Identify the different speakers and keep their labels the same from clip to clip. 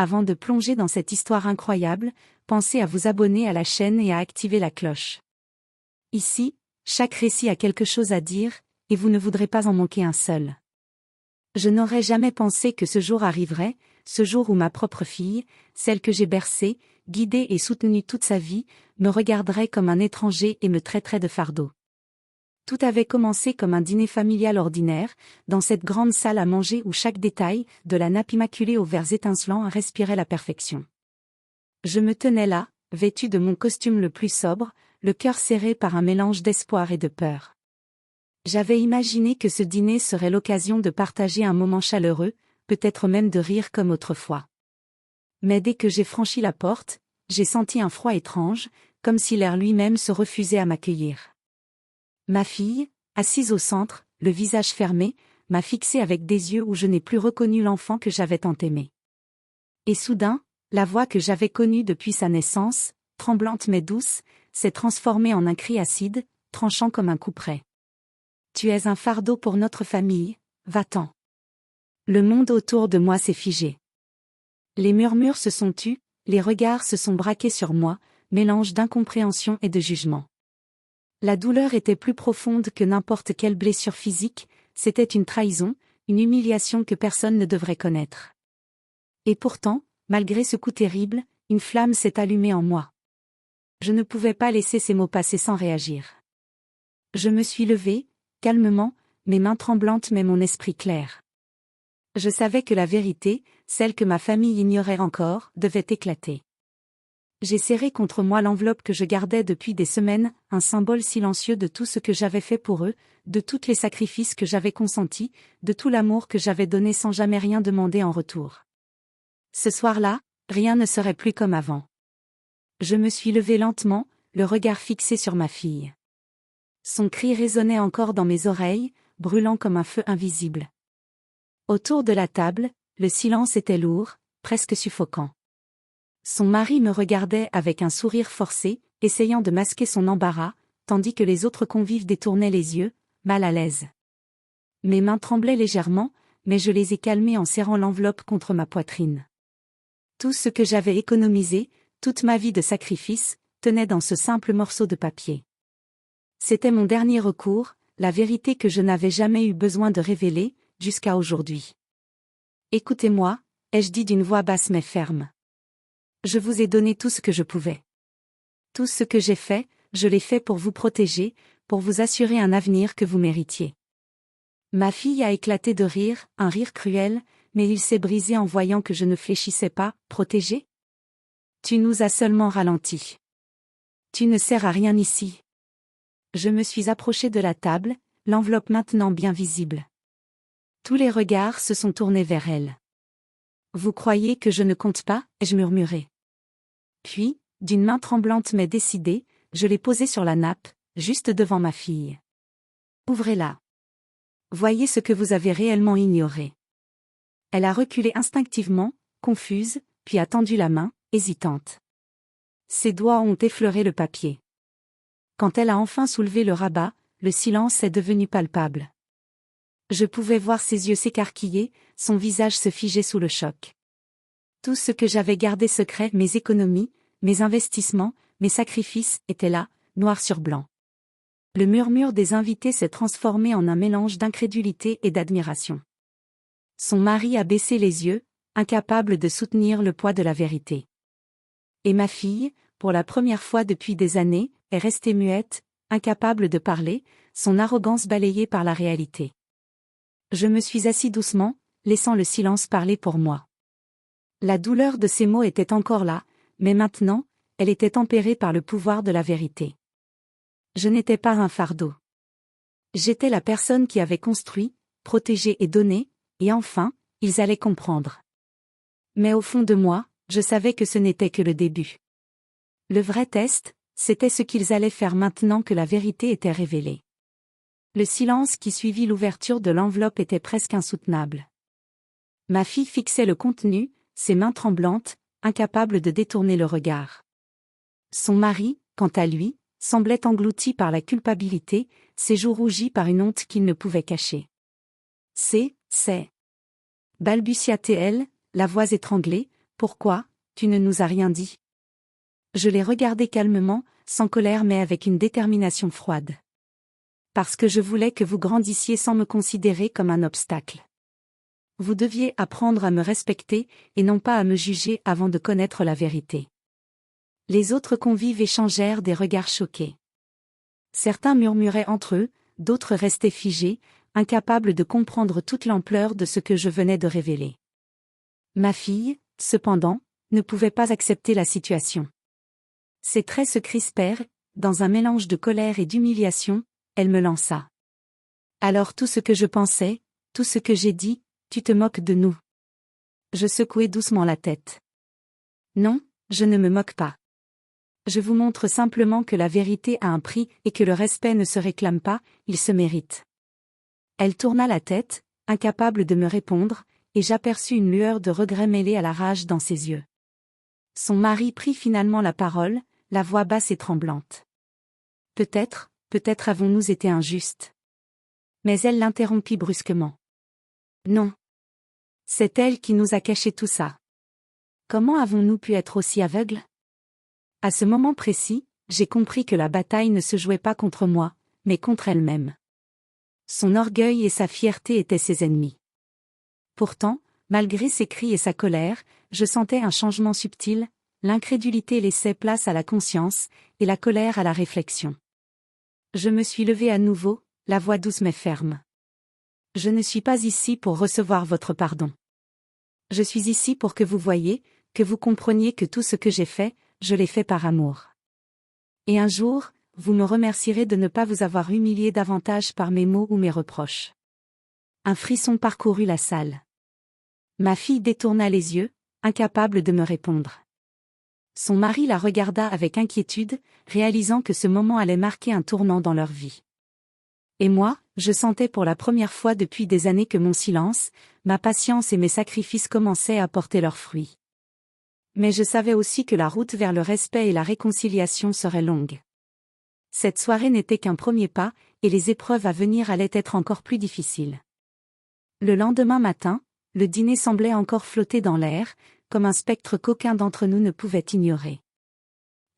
Speaker 1: Avant de plonger dans cette histoire incroyable, pensez à vous abonner à la chaîne et à activer la cloche. Ici, chaque récit a quelque chose à dire, et vous ne voudrez pas en manquer un seul. Je n'aurais jamais pensé que ce jour arriverait, ce jour où ma propre fille, celle que j'ai bercée, guidée et soutenue toute sa vie, me regarderait comme un étranger et me traiterait de fardeau. Tout avait commencé comme un dîner familial ordinaire, dans cette grande salle à manger où chaque détail, de la nappe immaculée aux verres étincelants, respirait la perfection. Je me tenais là, vêtue de mon costume le plus sobre, le cœur serré par un mélange d'espoir et de peur. J'avais imaginé que ce dîner serait l'occasion de partager un moment chaleureux, peut-être même de rire comme autrefois. Mais dès que j'ai franchi la porte, j'ai senti un froid étrange, comme si l'air lui-même se refusait à m'accueillir. Ma fille, assise au centre, le visage fermé, m'a fixé avec des yeux où je n'ai plus reconnu l'enfant que j'avais tant aimé. Et soudain, la voix que j'avais connue depuis sa naissance, tremblante mais douce, s'est transformée en un cri acide, tranchant comme un couperet. Tu es un fardeau pour notre famille, va-t'en. Le monde autour de moi s'est figé. Les murmures se sont tus, les regards se sont braqués sur moi, mélange d'incompréhension et de jugement. La douleur était plus profonde que n'importe quelle blessure physique, c'était une trahison, une humiliation que personne ne devrait connaître. Et pourtant, malgré ce coup terrible, une flamme s'est allumée en moi. Je ne pouvais pas laisser ces mots passer sans réagir. Je me suis levée, calmement, mes mains tremblantes mais mon esprit clair. Je savais que la vérité, celle que ma famille ignorait encore, devait éclater. J'ai serré contre moi l'enveloppe que je gardais depuis des semaines, un symbole silencieux de tout ce que j'avais fait pour eux, de tous les sacrifices que j'avais consentis, de tout l'amour que j'avais donné sans jamais rien demander en retour. Ce soir-là, rien ne serait plus comme avant. Je me suis levée lentement, le regard fixé sur ma fille. Son cri résonnait encore dans mes oreilles, brûlant comme un feu invisible. Autour de la table, le silence était lourd, presque suffocant. Son mari me regardait avec un sourire forcé, essayant de masquer son embarras, tandis que les autres convives détournaient les yeux, mal à l'aise. Mes mains tremblaient légèrement, mais je les ai calmées en serrant l'enveloppe contre ma poitrine. Tout ce que j'avais économisé, toute ma vie de sacrifice, tenait dans ce simple morceau de papier. C'était mon dernier recours, la vérité que je n'avais jamais eu besoin de révéler, jusqu'à aujourd'hui. Écoutez-moi, ai-je dit d'une voix basse mais ferme. Je vous ai donné tout ce que je pouvais. Tout ce que j'ai fait, je l'ai fait pour vous protéger, pour vous assurer un avenir que vous méritiez. Ma fille a éclaté de rire, un rire cruel, mais il s'est brisé en voyant que je ne fléchissais pas, protégée. Tu nous as seulement ralenti. Tu ne sers à rien ici. Je me suis approchée de la table, l'enveloppe maintenant bien visible. Tous les regards se sont tournés vers elle. Vous croyez que je ne compte pas, ai-je murmuré. Puis, d'une main tremblante mais décidée, je l'ai posée sur la nappe, juste devant ma fille. Ouvrez-la. Voyez ce que vous avez réellement ignoré. Elle a reculé instinctivement, confuse, puis a tendu la main, hésitante. Ses doigts ont effleuré le papier. Quand elle a enfin soulevé le rabat, le silence est devenu palpable. Je pouvais voir ses yeux s'écarquiller, son visage se figer sous le choc. Tout ce que j'avais gardé secret, mes économies, mes investissements, mes sacrifices, étaient là, noir sur blanc. Le murmure des invités s'est transformé en un mélange d'incrédulité et d'admiration. Son mari a baissé les yeux, incapable de soutenir le poids de la vérité. Et ma fille, pour la première fois depuis des années, est restée muette, incapable de parler, son arrogance balayée par la réalité. Je me suis assis doucement, laissant le silence parler pour moi. La douleur de ces mots était encore là, mais maintenant, elle était tempérée par le pouvoir de la vérité. Je n'étais pas un fardeau. J'étais la personne qui avait construit, protégé et donné, et enfin, ils allaient comprendre. Mais au fond de moi, je savais que ce n'était que le début. Le vrai test, c'était ce qu'ils allaient faire maintenant que la vérité était révélée. Le silence qui suivit l'ouverture de l'enveloppe était presque insoutenable. Ma fille fixait le contenu, ses mains tremblantes, incapable de détourner le regard. Son mari, quant à lui, semblait englouti par la culpabilité, ses joues rougies par une honte qu'il ne pouvait cacher. C'est, balbutia-t-elle, la voix étranglée, Pourquoi, tu ne nous as rien dit? Je l'ai regardé calmement, sans colère mais avec une détermination froide. Parce que je voulais que vous grandissiez sans me considérer comme un obstacle. Vous deviez apprendre à me respecter, et non pas à me juger avant de connaître la vérité. Les autres convives échangèrent des regards choqués. Certains murmuraient entre eux, d'autres restaient figés, incapables de comprendre toute l'ampleur de ce que je venais de révéler. Ma fille, cependant, ne pouvait pas accepter la situation. Ses traits se crispèrent, dans un mélange de colère et d'humiliation, elle me lança. Alors tout ce que je pensais, tout ce que j'ai dit, tu te moques de nous. Je secouai doucement la tête. Non, je ne me moque pas. Je vous montre simplement que la vérité a un prix et que le respect ne se réclame pas, il se mérite. Elle tourna la tête, incapable de me répondre, et j'aperçus une lueur de regret mêlée à la rage dans ses yeux. Son mari prit finalement la parole, la voix basse et tremblante. Peut-être avons-nous été injustes. Mais elle l'interrompit brusquement. Non. C'est elle qui nous a caché tout ça. Comment avons-nous pu être aussi aveugles? À ce moment précis, j'ai compris que la bataille ne se jouait pas contre moi, mais contre elle-même. Son orgueil et sa fierté étaient ses ennemis. Pourtant, malgré ses cris et sa colère, je sentais un changement subtil, l'incrédulité laissait place à la conscience, et la colère à la réflexion. Je me suis levée à nouveau, la voix douce mais ferme. Je ne suis pas ici pour recevoir votre pardon. Je suis ici pour que vous voyiez, que vous compreniez que tout ce que j'ai fait, je l'ai fait par amour. Et un jour, vous me remercierez de ne pas vous avoir humilié davantage par mes mots ou mes reproches. Un frisson parcourut la salle. Ma fille détourna les yeux, incapable de me répondre. Son mari la regarda avec inquiétude, réalisant que ce moment allait marquer un tournant dans leur vie. Et moi, je sentais pour la première fois depuis des années que mon silence, ma patience et mes sacrifices commençaient à porter leurs fruits. Mais je savais aussi que la route vers le respect et la réconciliation serait longue. Cette soirée n'était qu'un premier pas, et les épreuves à venir allaient être encore plus difficiles. Le lendemain matin, le dîner semblait encore flotter dans l'air, comme un spectre qu'aucun d'entre nous ne pouvait ignorer.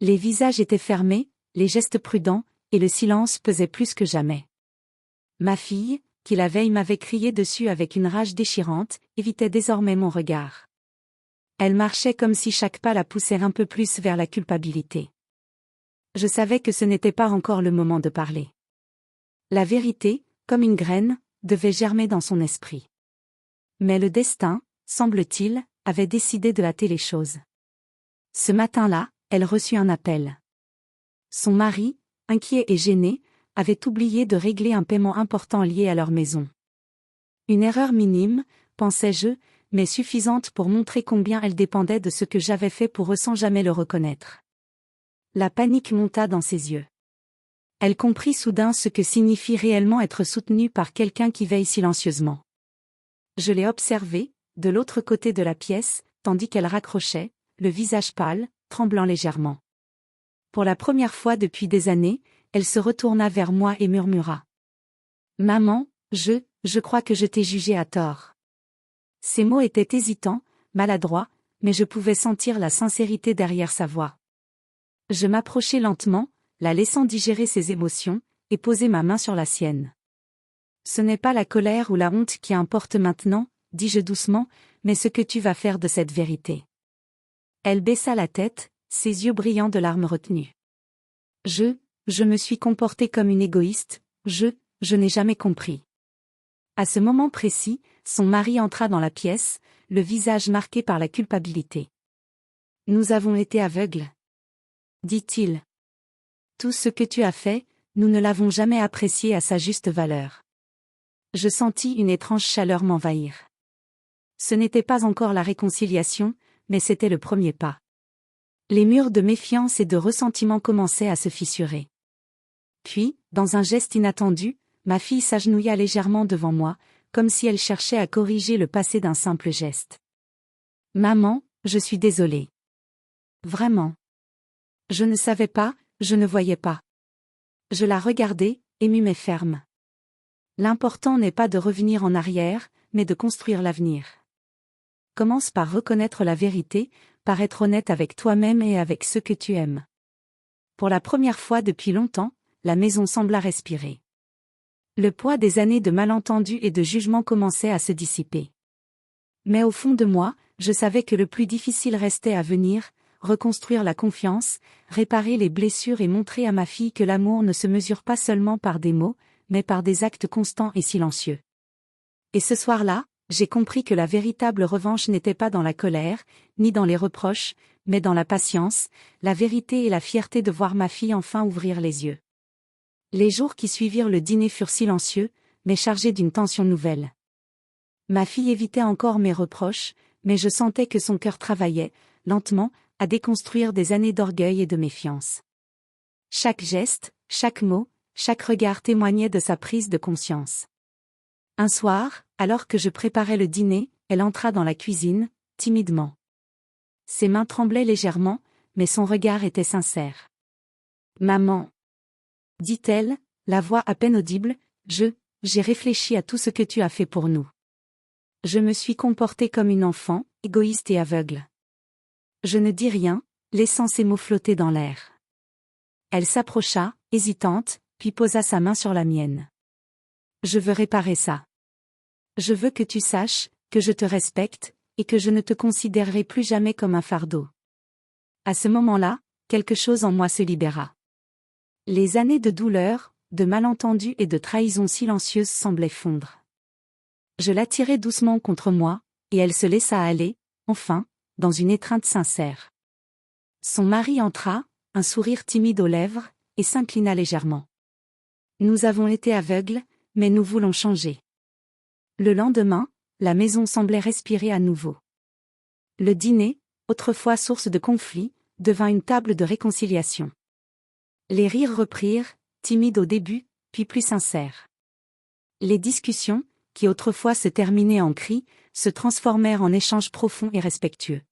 Speaker 1: Les visages étaient fermés, les gestes prudents, et le silence pesait plus que jamais. Ma fille, qui la veille m'avait crié dessus avec une rage déchirante, évitait désormais mon regard. Elle marchait comme si chaque pas la poussait un peu plus vers la culpabilité. Je savais que ce n'était pas encore le moment de parler. La vérité, comme une graine, devait germer dans son esprit. Mais le destin, semble-t-il, avait décidé de hâter les choses. Ce matin-là, elle reçut un appel. Son mari, inquiet et gêné, avait oublié de régler un paiement important lié à leur maison. Une erreur minime, pensais-je, mais suffisante pour montrer combien elle dépendait de ce que j'avais fait pour eux sans jamais le reconnaître. La panique monta dans ses yeux. Elle comprit soudain ce que signifie réellement être soutenue par quelqu'un qui veille silencieusement. Je l'ai observée, de l'autre côté de la pièce, tandis qu'elle raccrochait, le visage pâle, tremblant légèrement. Pour la première fois depuis des années, elle se retourna vers moi et murmura. « Maman, je crois que je t'ai jugée à tort. » Ces mots étaient hésitants, maladroits, mais je pouvais sentir la sincérité derrière sa voix. Je m'approchai lentement, la laissant digérer ses émotions, et posai ma main sur la sienne. « Ce n'est pas la colère ou la honte qui importe maintenant, dis-je doucement, mais ce que tu vas faire de cette vérité. » Elle baissa la tête, ses yeux brillants de larmes retenues. Je me suis comportée comme une égoïste, je n'ai jamais compris. À ce moment précis, son mari entra dans la pièce, le visage marqué par la culpabilité. « Nous avons été aveugles. » dit-il. « Tout ce que tu as fait, nous ne l'avons jamais apprécié à sa juste valeur. » Je sentis une étrange chaleur m'envahir. Ce n'était pas encore la réconciliation, mais c'était le premier pas. Les murs de méfiance et de ressentiment commençaient à se fissurer. Puis, dans un geste inattendu, ma fille s'agenouilla légèrement devant moi, comme si elle cherchait à corriger le passé d'un simple geste. « Maman, je suis désolée. Vraiment. Je ne savais pas, je ne voyais pas. » Je la regardai, émue mais ferme. L'important n'est pas de revenir en arrière, mais de construire l'avenir. Commence par reconnaître la vérité, par être honnête avec toi-même et avec ceux que tu aimes. Pour la première fois depuis longtemps, la maison sembla respirer. Le poids des années de malentendus et de jugements commençait à se dissiper. Mais au fond de moi, je savais que le plus difficile restait à venir, reconstruire la confiance, réparer les blessures et montrer à ma fille que l'amour ne se mesure pas seulement par des mots, mais par des actes constants et silencieux. Et ce soir-là, j'ai compris que la véritable revanche n'était pas dans la colère, ni dans les reproches, mais dans la patience, la vérité et la fierté de voir ma fille enfin ouvrir les yeux. Les jours qui suivirent le dîner furent silencieux, mais chargés d'une tension nouvelle. Ma fille évitait encore mes reproches, mais je sentais que son cœur travaillait, lentement, à déconstruire des années d'orgueil et de méfiance. Chaque geste, chaque mot, chaque regard témoignait de sa prise de conscience. Un soir, alors que je préparais le dîner, elle entra dans la cuisine, timidement. Ses mains tremblaient légèrement, mais son regard était sincère. « Maman !» dit-elle, la voix à peine audible, j'ai réfléchi à tout ce que tu as fait pour nous. Je me suis comportée comme une enfant, égoïste et aveugle. Je ne dis rien, laissant ces mots flotter dans l'air. Elle s'approcha, hésitante, puis posa sa main sur la mienne. Je veux réparer ça. Je veux que tu saches, que je te respecte, et que je ne te considérerai plus jamais comme un fardeau. À ce moment-là, quelque chose en moi se libéra. Les années de douleur, de malentendus et de trahisons silencieuses semblaient fondre. Je l'attirai doucement contre moi, et elle se laissa aller, enfin, dans une étreinte sincère. Son mari entra, un sourire timide aux lèvres, et s'inclina légèrement. Nous avons été aveugles, mais nous voulons changer. Le lendemain, la maison semblait respirer à nouveau. Le dîner, autrefois source de conflit, devint une table de réconciliation. Les rires reprirent, timides au début, puis plus sincères. Les discussions, qui autrefois se terminaient en cris, se transformèrent en échanges profonds et respectueux.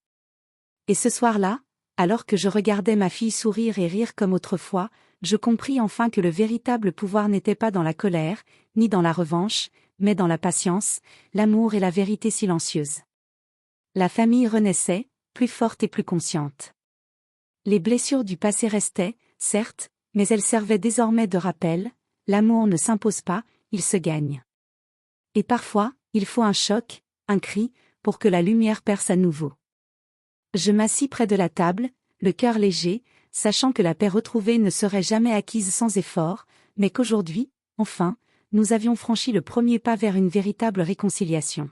Speaker 1: Et ce soir-là, alors que je regardais ma fille sourire et rire comme autrefois, je compris enfin que le véritable pouvoir n'était pas dans la colère, ni dans la revanche, mais dans la patience, l'amour et la vérité silencieuse. La famille renaissait, plus forte et plus consciente. Les blessures du passé restaient, certes, mais elles servaient désormais de rappel, l'amour ne s'impose pas, il se gagne. Et parfois, il faut un choc, un cri, pour que la lumière perce à nouveau. Je m'assis près de la table, le cœur léger, sachant que la paix retrouvée ne serait jamais acquise sans effort, mais qu'aujourd'hui, enfin, nous avions franchi le premier pas vers une véritable réconciliation.